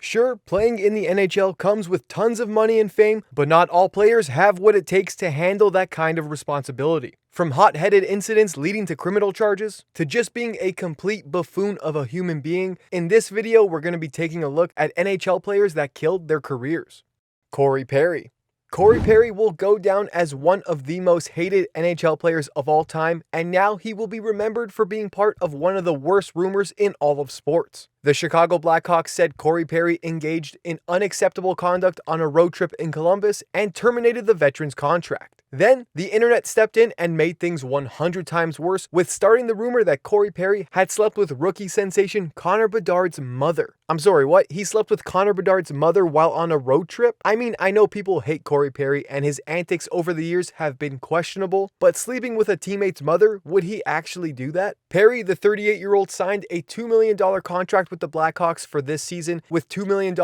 Sure, playing in the NHL comes with tons of money and fame, but not all players have what it takes to handle that kind of responsibility. From hot-headed incidents leading to criminal charges, to just being a complete buffoon of a human being, in this video we're going to be taking a look at NHL players that killed their careers. Cory Perry. Cory Perry will go down as one of the most hated NHL players of all time, and now he will be remembered for being part of one of the worst rumors in all of sports. The Chicago Blackhawks said Cory Perry engaged in unacceptable conduct on a road trip in Columbus and terminated the veteran's contract. Then, the internet stepped in and made things 100 times worse with starting the rumor that Cory Perry had slept with rookie sensation Connor Bedard's mother. I'm sorry, what? He slept with Connor Bedard's mother while on a road trip? I mean, I know people hate Cory Perry and his antics over the years have been questionable, but sleeping with a teammate's mother, would he actually do that? Perry, the 38-year-old, signed a $2 million contract with the Blackhawks for this season with $2 million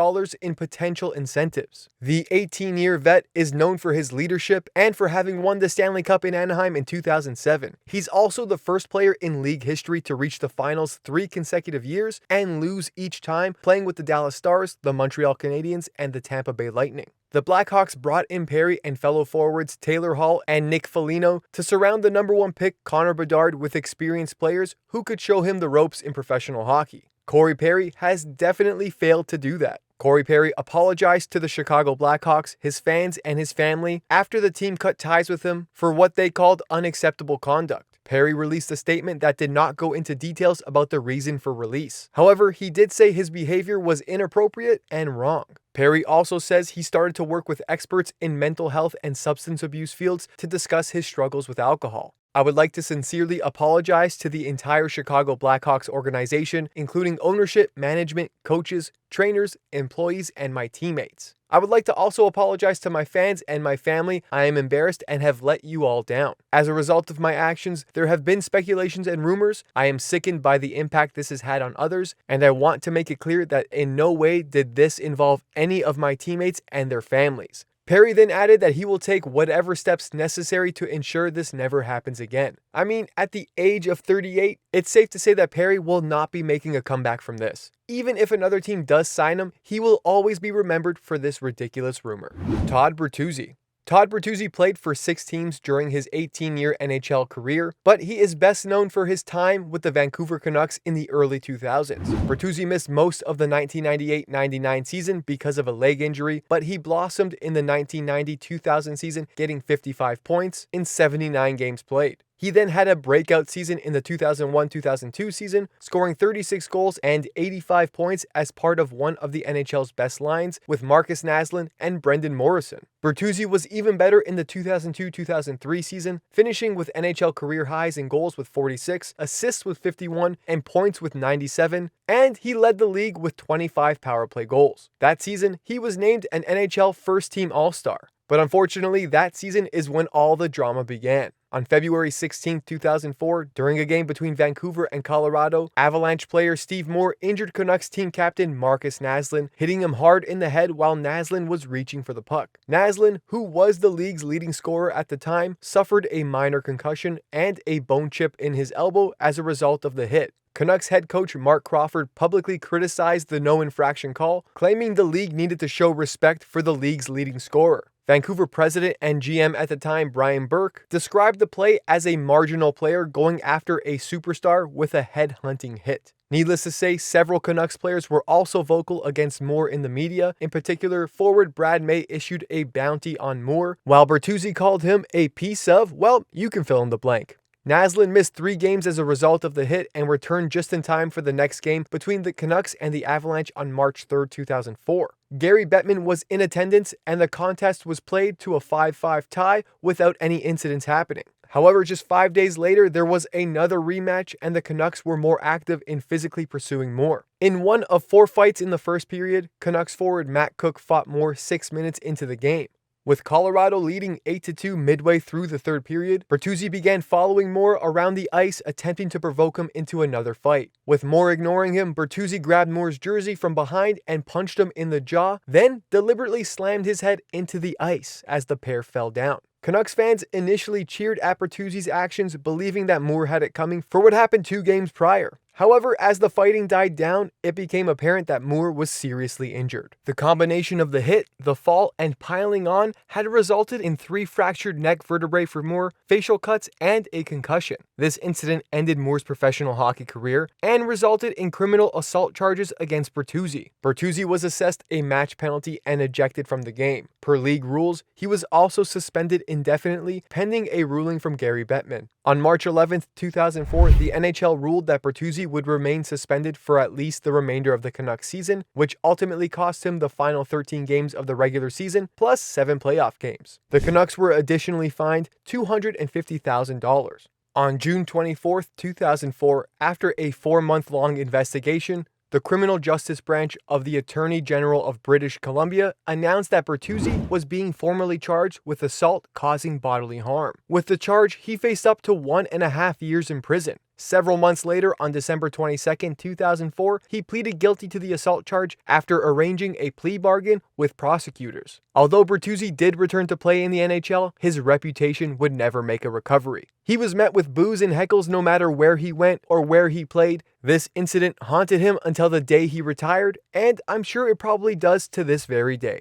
in potential incentives. The 18-year vet is known for his leadership and for having won the Stanley Cup in Anaheim in 2007. He's also the first player in league history to reach the finals 3 consecutive years and lose each time, playing with the Dallas Stars, the Montreal Canadiens, and the Tampa Bay Lightning. The Blackhawks brought in Perry and fellow forwards Taylor Hall and Nick Foligno to surround the number 1 pick Connor Bedard with experienced players who could show him the ropes in professional hockey. Cory Perry has definitely failed to do that. Cory Perry apologized to the Chicago Blackhawks, his fans, and his family after the team cut ties with him for what they called unacceptable conduct. Perry released a statement that did not go into details about the reason for release. However, he did say his behavior was inappropriate and wrong. Perry also says he started to work with experts in mental health and substance abuse fields to discuss his struggles with alcohol. I would like to sincerely apologize to the entire Chicago Blackhawks organization, including ownership, management, coaches, trainers, employees, and my teammates. I would like to also apologize to my fans and my family. I am embarrassed and have let you all down. As a result of my actions, there have been speculations and rumors. I am sickened by the impact this has had on others, and I want to make it clear that in no way did this involve any of my teammates and their families. Perry then added that he will take whatever steps necessary to ensure this never happens again. I mean, at the age of 38, it's safe to say that Perry will not be making a comeback from this. Even if another team does sign him, he will always be remembered for this ridiculous rumor. Todd Bertuzzi. Todd Bertuzzi played for 6 teams during his 18-year NHL career, but he is best known for his time with the Vancouver Canucks in the early 2000s. Bertuzzi missed most of the 1998-99 season because of a leg injury, but he blossomed in the 1990-2000 season, getting 55 points in 79 games played. He then had a breakout season in the 2001-2002 season, scoring 36 goals and 85 points as part of one of the NHL's best lines with Marcus Naslund and Brendan Morrison. Bertuzzi was even better in the 2002-2003 season, finishing with NHL career highs in goals with 46, assists with 51, and points with 97, and he led the league with 25 power play goals. That season, he was named an NHL first-team All-Star. But unfortunately, that season is when all the drama began. On February 16, 2004, during a game between Vancouver and Colorado, Avalanche player Steve Moore injured Canucks team captain Marcus Naslund, hitting him hard in the head while Naslund was reaching for the puck. Naslund, who was the league's leading scorer at the time, suffered a minor concussion and a bone chip in his elbow as a result of the hit. Canucks head coach Mark Crawford publicly criticized the no infraction call, claiming the league needed to show respect for the league's leading scorer. Vancouver president and GM at the time, Brian Burke, described the play as a marginal player going after a superstar with a head-hunting hit. Needless to say, several Canucks players were also vocal against Moore in the media. In particular, forward Brad May issued a bounty on Moore, while Bertuzzi called him a piece of, well, you can fill in the blank. Naslund missed 3 games as a result of the hit and returned just in time for the next game between the Canucks and the Avalanche on March 3, 2004. Gary Bettman was in attendance and the contest was played to a 5-5 tie without any incidents happening. However, just 5 days later, there was another rematch and the Canucks were more active in physically pursuing Moore. In one of 4 fights in the first period, Canucks forward Matt Cook fought Moore 6 minutes into the game. With Colorado leading 8-2 midway through the third period, Bertuzzi began following Moore around the ice, attempting to provoke him into another fight. With Moore ignoring him, Bertuzzi grabbed Moore's jersey from behind and punched him in the jaw, then deliberately slammed his head into the ice as the pair fell down. Canucks fans initially cheered at Bertuzzi's actions, believing that Moore had it coming for what happened 2 games prior. However, as the fighting died down, it became apparent that Moore was seriously injured. The combination of the hit, the fall, and piling on had resulted in 3 fractured neck vertebrae for Moore, facial cuts, and a concussion. This incident ended Moore's professional hockey career and resulted in criminal assault charges against Bertuzzi. Bertuzzi was assessed a match penalty and ejected from the game. Per league rules, he was also suspended indefinitely pending a ruling from Gary Bettman. On March 11, 2004, the NHL ruled that Bertuzzi would remain suspended for at least the remainder of the Canucks season, which ultimately cost him the final 13 games of the regular season, plus 7 playoff games. The Canucks were additionally fined $250,000. On June 24, 2004, after a 4-month-long investigation, the Criminal Justice Branch of the Attorney General of British Columbia announced that Bertuzzi was being formally charged with assault causing bodily harm. With the charge, he faced up to 1.5 years in prison. Several months later, on December 22, 2004, he pleaded guilty to the assault charge after arranging a plea bargain with prosecutors. Although Bertuzzi did return to play in the NHL, his reputation would never make a recovery. He was met with boos and heckles no matter where he went or where he played. This incident haunted him until the day he retired, and I'm sure it probably does to this very day.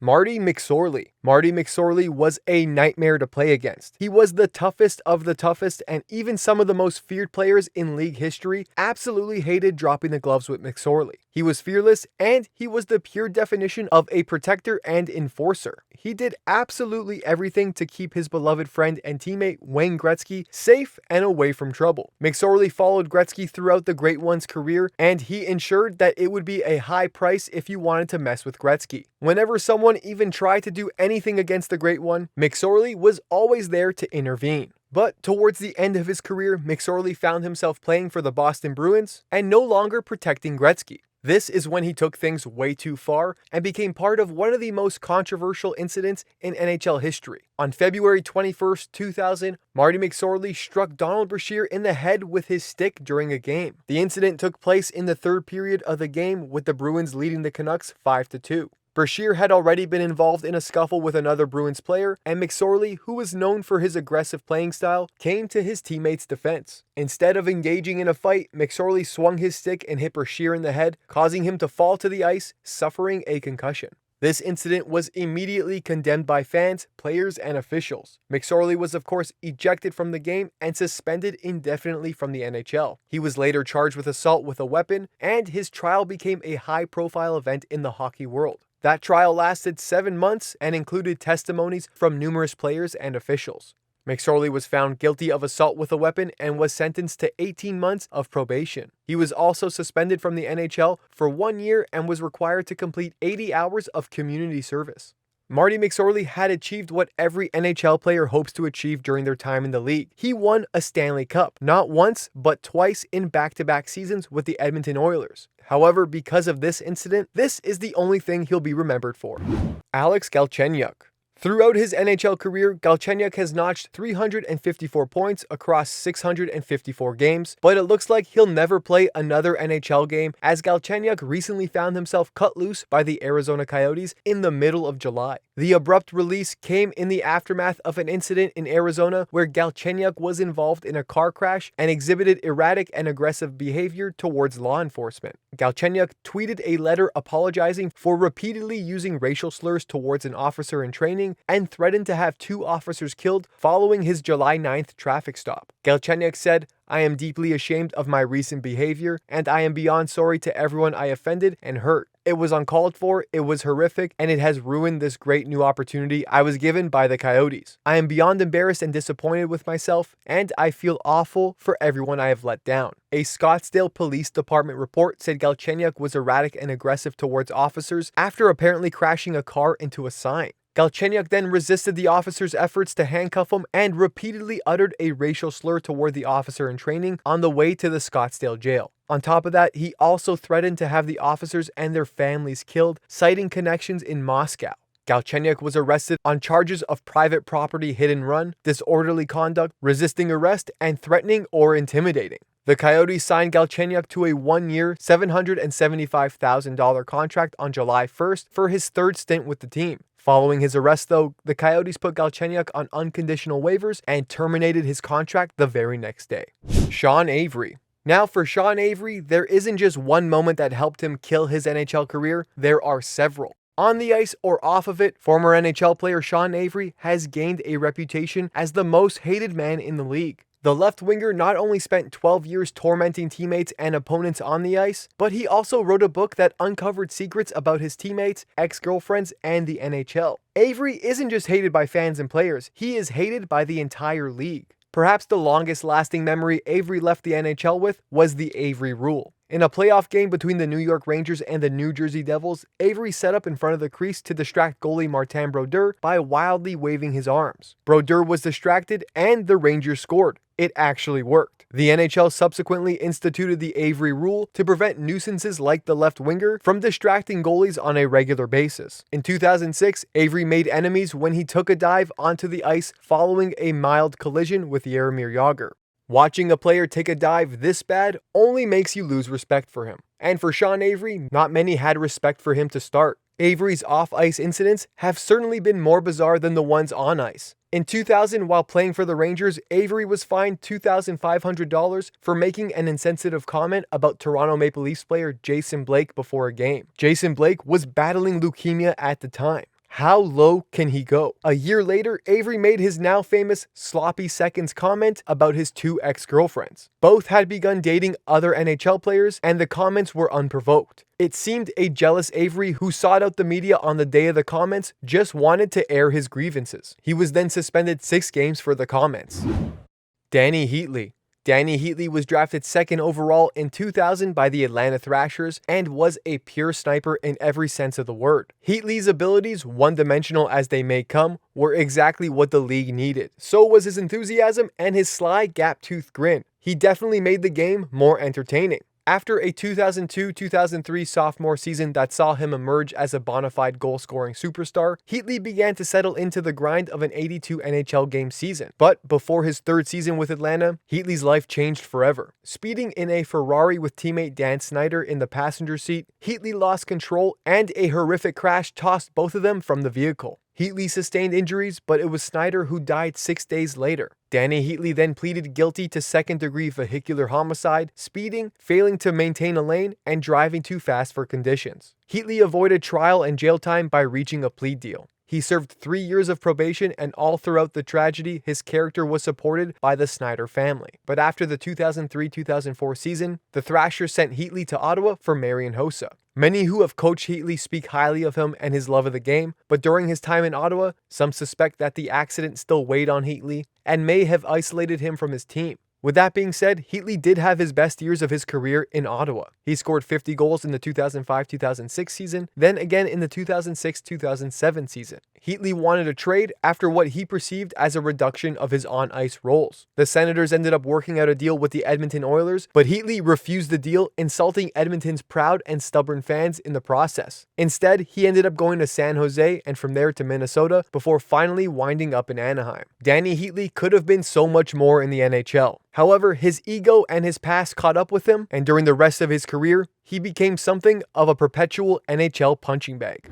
Marty McSorley. Marty McSorley was a nightmare to play against. He was the toughest of the toughest, and even some of the most feared players in league history absolutely hated dropping the gloves with McSorley. He was fearless, and he was the pure definition of a protector and enforcer. He did absolutely everything to keep his beloved friend and teammate Wayne Gretzky safe and away from trouble. McSorley followed Gretzky throughout the Great One's career, and he ensured that it would be a high price if you wanted to mess with Gretzky. Whenever someone even tried to do anything against the Great One, McSorley was always there to intervene. But towards the end of his career, McSorley found himself playing for the Boston Bruins and no longer protecting Gretzky. This is when he took things way too far and became part of one of the most controversial incidents in NHL history. On February 21, 2000, Marty McSorley struck Donald Brashear in the head with his stick during a game. The incident took place in the 3rd period of the game, with the Bruins leading the Canucks 5-2. Brashear had already been involved in a scuffle with another Bruins player, and McSorley, who was known for his aggressive playing style, came to his teammate's defense. Instead of engaging in a fight, McSorley swung his stick and hit Brashear in the head, causing him to fall to the ice, suffering a concussion. This incident was immediately condemned by fans, players, and officials. McSorley was of course ejected from the game and suspended indefinitely from the NHL. He was later charged with assault with a weapon, and his trial became a high-profile event in the hockey world. That trial lasted 7 months and included testimonies from numerous players and officials. McSorley was found guilty of assault with a weapon and was sentenced to 18 months of probation. He was also suspended from the NHL for 1 year and was required to complete 80 hours of community service. Marty McSorley had achieved what every NHL player hopes to achieve during their time in the league. He won a Stanley Cup, not once, but twice in back-to-back seasons with the Edmonton Oilers. However, because of this incident, this is the only thing he'll be remembered for. Alex Galchenyuk. Throughout his NHL career, Galchenyuk has notched 354 points across 654 games, but it looks like he'll never play another NHL game, as Galchenyuk recently found himself cut loose by the Arizona Coyotes in the middle of July. The abrupt release came in the aftermath of an incident in Arizona where Galchenyuk was involved in a car crash and exhibited erratic and aggressive behavior towards law enforcement. Galchenyuk tweeted a letter apologizing for repeatedly using racial slurs towards an officer in training and threatened to have 2 officers killed following his July 9th traffic stop. Galchenyuk said, "I am deeply ashamed of my recent behavior, and I am beyond sorry to everyone I offended and hurt. It was uncalled for, it was horrific, and it has ruined this great new opportunity I was given by the Coyotes. I am beyond embarrassed and disappointed with myself, and I feel awful for everyone I have let down." A Scottsdale Police Department report said Galchenyuk was erratic and aggressive towards officers after apparently crashing a car into a sign. Galchenyuk then resisted the officer's efforts to handcuff him and repeatedly uttered a racial slur toward the officer in training on the way to the Scottsdale jail. On top of that, he also threatened to have the officers and their families killed, citing connections in Moscow. Galchenyuk was arrested on charges of private property hit and run, disorderly conduct, resisting arrest, and threatening or intimidating. The Coyotes signed Galchenyuk to a 1-year, $775,000 contract on July 1st for his 3rd stint with the team. Following his arrest, though, the Coyotes put Galchenyuk on unconditional waivers and terminated his contract the very next day. Shawn Avery. Now for Shawn Avery, there isn't just one moment that helped him kill his NHL career, there are several. On the ice or off of it, former NHL player Shawn Avery has gained a reputation as the most hated man in the league. The left winger not only spent 12 years tormenting teammates and opponents on the ice, but he also wrote a book that uncovered secrets about his teammates, ex-girlfriends, and the NHL. Avery isn't just hated by fans and players, he is hated by the entire league. Perhaps the longest lasting memory Avery left the NHL with was the Avery rule. In a playoff game between the New York Rangers and the New Jersey Devils, Avery set up in front of the crease to distract goalie Martin Brodeur by wildly waving his arms. Brodeur was distracted and the Rangers scored. It actually worked. The NHL subsequently instituted the Avery rule to prevent nuisances like the left winger from distracting goalies on a regular basis. In 2006, Avery made enemies when he took a dive onto the ice following a mild collision with Jaromir Jagr. Watching a player take a dive this bad only makes you lose respect for him. And for Shawn Avery, not many had respect for him to start. Avery's off-ice incidents have certainly been more bizarre than the ones on ice. In 2000, while playing for the Rangers, Avery was fined $2,500 for making an insensitive comment about Toronto Maple Leafs player Jason Blake before a game. Jason Blake was battling leukemia at the time. How low can he go? A year later, Avery made his now famous sloppy seconds comment about his two ex-girlfriends. Both had begun dating other NHL players, and the comments were unprovoked. It seemed a jealous Avery, who sought out the media on the day of the comments, just wanted to air his grievances. He was then suspended 6 games for the comments. Danny Heatley. Danny Heatley was drafted 2nd overall in 2000 by the Atlanta Thrashers and was a pure sniper in every sense of the word. Heatley's abilities, one-dimensional as they may come, were exactly what the league needed. So was his enthusiasm and his sly gap-toothed grin. He definitely made the game more entertaining. After a 2002-2003 sophomore season that saw him emerge as a bona fide goal-scoring superstar, Heatley began to settle into the grind of an 82 NHL game season. But before his 3rd season with Atlanta, Heatley's life changed forever. Speeding in a Ferrari with teammate Dan Snyder in the passenger seat, Heatley lost control and a horrific crash tossed both of them from the vehicle. Heatley sustained injuries, but it was Snyder who died 6 days later. Danny Heatley then pleaded guilty to 2nd-degree vehicular homicide, speeding, failing to maintain a lane, and driving too fast for conditions. Heatley avoided trial and jail time by reaching a plea deal. He served 3 years of probation, and all throughout the tragedy, his character was supported by the Snyder family. But after the 2003-2004 season, the Thrashers sent Heatley to Ottawa for Marian Hossa. Many who have coached Heatley speak highly of him and his love of the game, but during his time in Ottawa, some suspect that the accident still weighed on Heatley and may have isolated him from his team. With that being said, Heatley did have his best years of his career in Ottawa. He scored 50 goals in the 2005-2006 season, then again in the 2006-2007 season. Heatley wanted a trade after what he perceived as a reduction of his on-ice roles. The Senators ended up working out a deal with the Edmonton Oilers, but Heatley refused the deal, insulting Edmonton's proud and stubborn fans in the process. Instead, he ended up going to San Jose and from there to Minnesota before finally winding up in Anaheim. Danny Heatley could have been so much more in the NHL. However, his ego and his past caught up with him, and during the rest of his career, he became something of a perpetual NHL punching bag.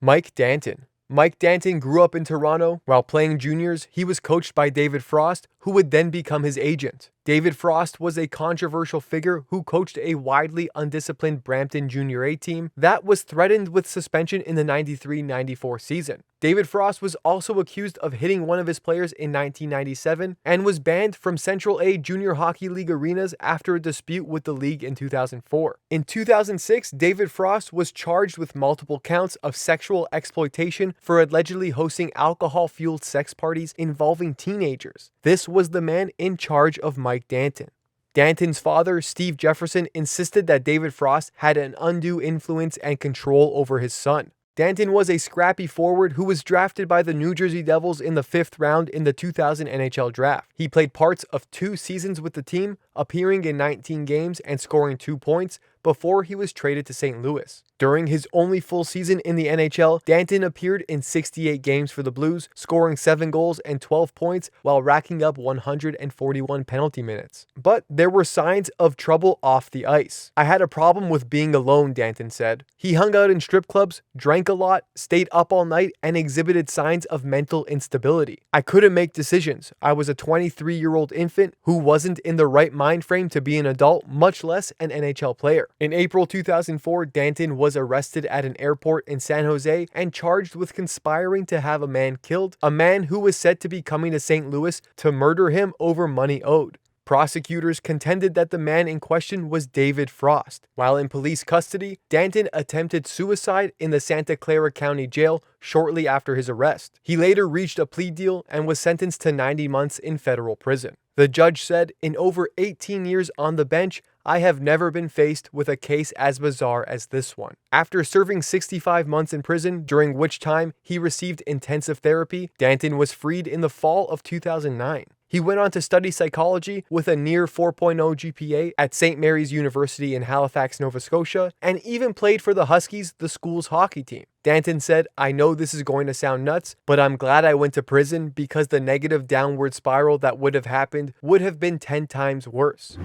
Mike Danton. Mike Danton grew up in Toronto. While playing juniors, he was coached by David Frost, who would then become his agent. David Frost was a controversial figure who coached a widely undisciplined Brampton Junior A team that was threatened with suspension in the 93-94 season. David Frost was also accused of hitting one of his players in 1997 and was banned from Central A Junior Hockey League arenas after a dispute with the league in 2004. In 2006, David Frost was charged with multiple counts of sexual exploitation for allegedly hosting alcohol-fueled sex parties involving teenagers. This was the man in charge of Mike Danton. Danton's father, Steve Jefferson, insisted that David Frost had an undue influence and control over his son. Danton was a scrappy forward who was drafted by the New Jersey Devils in the 5th round in the 2000 NHL draft. He played parts of 2 seasons with the team, appearing in 19 games and scoring 2 points, before he was traded to St. Louis. During his only full season in the NHL, Danton appeared in 68 games for the Blues, scoring 7 goals and 12 points while racking up 141 penalty minutes. But there were signs of trouble off the ice. "I had a problem with being alone," Danton said. He hung out in strip clubs, drank a lot, stayed up all night, and exhibited signs of mental instability. "I couldn't make decisions. I was a 23-year-old infant who wasn't in the right mind frame to be an adult, much less an NHL player." In April 2004, Danton was arrested at an airport in San Jose and charged with conspiring to have a man killed, a man who was said to be coming to St. Louis to murder him over money owed. Prosecutors contended that the man in question was David Frost. While in police custody, Danton attempted suicide in the Santa Clara County Jail shortly after his arrest. He later reached a plea deal and was sentenced to 90 months in federal prison. The judge said, "In over 18 years on the bench, I have never been faced with a case as bizarre as this one." After serving 65 months in prison, during which time he received intensive therapy, Danton was freed in the fall of 2009. He went on to study psychology with a near 4.0 GPA at St. Mary's University in Halifax, Nova Scotia, and even played for the Huskies, the school's hockey team. Danton said, "I know this is going to sound nuts, but I'm glad I went to prison because the negative downward spiral that would have happened would have been 10 times worse."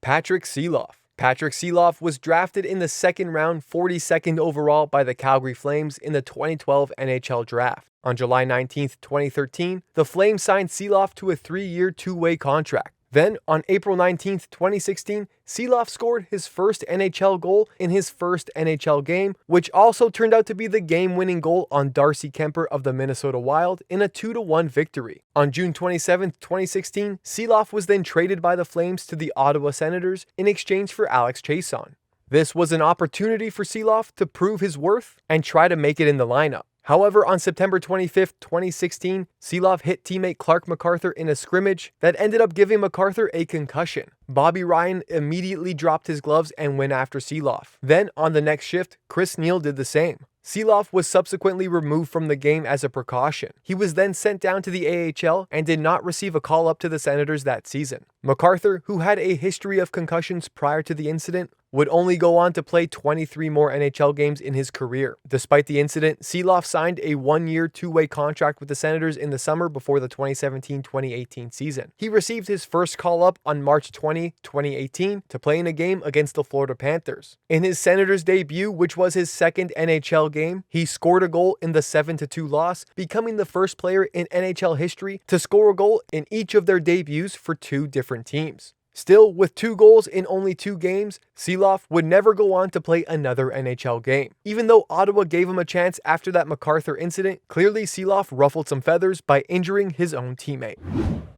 Patrick Seeloff. Patrick Seeloff was drafted in the second round, 42nd overall by the Calgary Flames in the 2012 NHL Draft. On July 19, 2013, the Flames signed Seeloff to a 3-year, 2-way contract. Then, on April 19, 2016, Seeloff scored his first NHL goal in his first NHL game, which also turned out to be the game-winning goal on Darcy Kemper of the Minnesota Wild in a 2-1 victory. On June 27, 2016, Seeloff was then traded by the Flames to the Ottawa Senators in exchange for Alex Chiasson. This was an opportunity for Seeloff to prove his worth and try to make it in the lineup. However, on September 25, 2016, Seeloff hit teammate Clark MacArthur in a scrimmage that ended up giving MacArthur a concussion. Bobby Ryan immediately dropped his gloves and went after Seeloff. Then, on the next shift, Chris Neal did the same. Seeloff was subsequently removed from the game as a precaution. He was then sent down to the AHL and did not receive a call-up to the Senators that season. MacArthur, who had a history of concussions prior to the incident, would only go on to play 23 more NHL games in his career. Despite the incident, Seeloff signed a 1-year, 2-way contract with the Senators in the summer before the 2017-2018 season. He received his first call-up on March 20, 2018 to play in a game against the Florida Panthers. In his Senators debut, which was his second NHL game, he scored a goal in the 7-2 loss, becoming the first player in NHL history to score a goal in each of their debuts for 2 different teams. Still, with 2 goals in only 2 games, Seeloff would never go on to play another NHL game. Even though Ottawa gave him a chance after that MacArthur incident, clearly Seeloff ruffled some feathers by injuring his own teammate.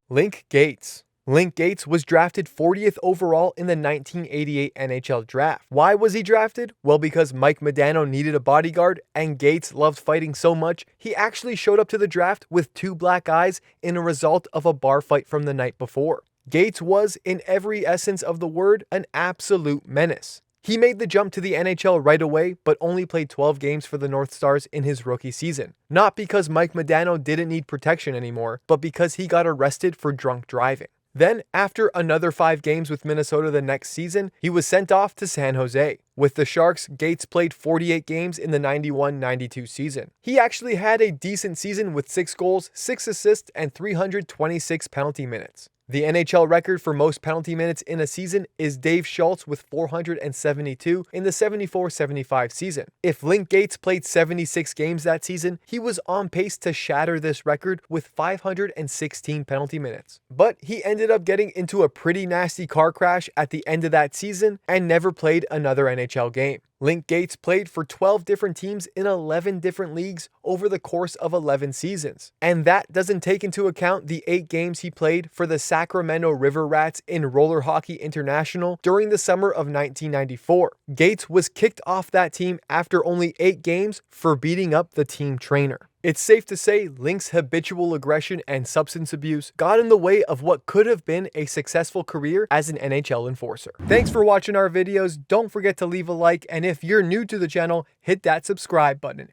Link Gates. Link Gates was drafted 40th overall in the 1988 NHL Draft. Why was he drafted? Well, because Mike Modano needed a bodyguard, and Gates loved fighting so much, he actually showed up to the draft with 2 black eyes in a result of a bar fight from the night before. Gates was, in every essence of the word, an absolute menace. He made the jump to the NHL right away, but only played 12 games for the North Stars in his rookie season. Not because Mike Modano didn't need protection anymore, but because he got arrested for drunk driving. Then, after another 5 games with Minnesota the next season, he was sent off to San Jose. With the Sharks, Gates played 48 games in the 91-92 season. He actually had a decent season with 6 goals, 6 assists, and 326 penalty minutes. The NHL record for most penalty minutes in a season is Dave Schultz with 472 in the 74-75 season. If Link Gates played 76 games that season, he was on pace to shatter this record with 516 penalty minutes. But he ended up getting into a pretty nasty car crash at the end of that season and never played another NHL game. Link Gates played for 12 different teams in 11 different leagues over the course of 11 seasons. And that doesn't take into account the 8 games he played for the Sacramento River Rats in Roller Hockey International during the summer of 1994. Gates was kicked off that team after only 8 games for beating up the team trainer. It's safe to say Link's habitual aggression and substance abuse got in the way of what could have been a successful career as an NHL enforcer. Thanks for watching our videos. Don't forget to leave a like, and if you're new to the channel, hit that subscribe button.